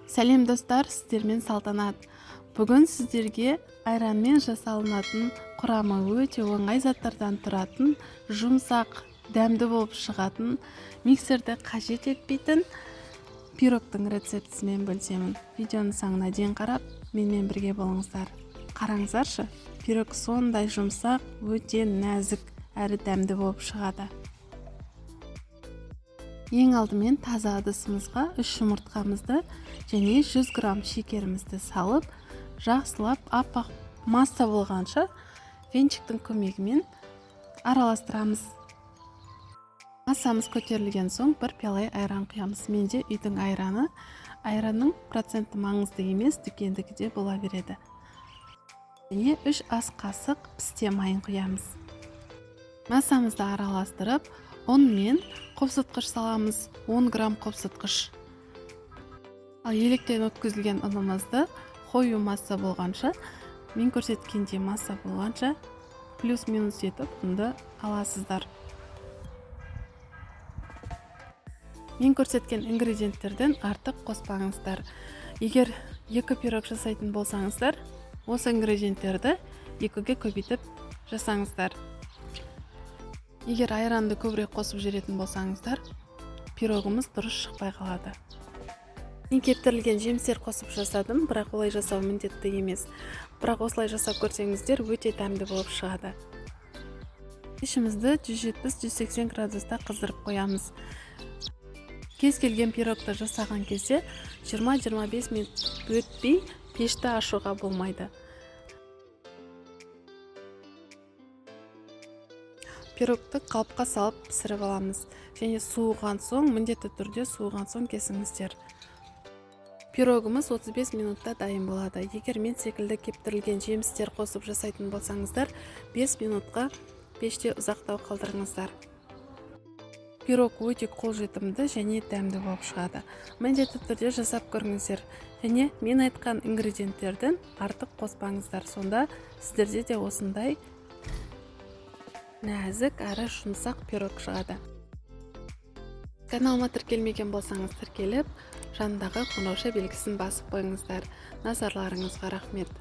Сәлем достар, сіздермен Салтанат. Бүгін сіздерге айранмен жасалынатын құрамы өте оңай заттардан тұратын, жұмсақ, дәмді болып шығатын, миксерді қажет етпейтін пирогтың рецептісімен бөлісемін. Видеоны соңына дейін қарап, менімен бірге болыңыздар. Қараңыздаршы, пирог сондай жұмсақ, өте нәзік әрі дәмді болып шығады. Ең алдымен таза ыдысымызға 3 жұмыртқамызды және 100 грамм шекерімізді салып, жақсылап аппақ масса болғанша венчиктің көмегімен араластырамыз. Массамыз көтерілген соң бір пиала айран құямыз. Менде үйдің айраны, айранның проценті маңызды емес, дүкендікі де бола береді. Және 3 ас қасық пісте майын құямыз. Массамызды араластырып, ұн мен қопсытқыш саламыз. 10 грамм қопсытқыш. Ал електен өткізілген ұнымызды қою масса болғанша, мен көрсеткендей масса болғанша, плюс-минус етіп ұнды аласыздар. Мен көрсеткен ингредиенттерден артық қоспаңыздар. Егер 2 пирог жасайтын болсаңыздар, осы ингредиенттерді 2-ге көбейтіп жасаңыздар. Егер айранды көбірек қосып жүретін болсаңыздар, пирогымыз дұрыс шықпай қалады. Мен кептірілген жемістер қосып жасадым, бірақ олай жасау міндетті емес. Бірақ осылай жасап көрсеңіздер, өте дәмді болып шығады. Пешімізді 170-180 градуста қыздырып қоямыз. Кез келген пирогты жасаған кезде 20-25 минут өтпей пешті ашуға болмайды. Пирогты қалыпқа салып пісіріп аламыз. Және суыған соң, міндетті түрде суыған соң кесіңіздер. Пирогымыз 35 минутта дайын болады. Егер мен секілді кептірілген жемістер қосып жасайтын болсаңыздар, 5 минутқа пеште ұзақтау қалдырыңыздар. Пирог өте қолжетімді және дәмді болып шығады. Міндетті түрде жасап көріңіздер. Және мен айтқан ингредиенттерден артық қоспаңыздар. Сонда сіздерде де осындай нәзік әрі жұмсақ пирог шығады. Каналыма тіркелмеген болсаңыз тіркеліп, жанындағы қоңырау белгісін басып қойыңыздар. Назарларыңызға рахмет.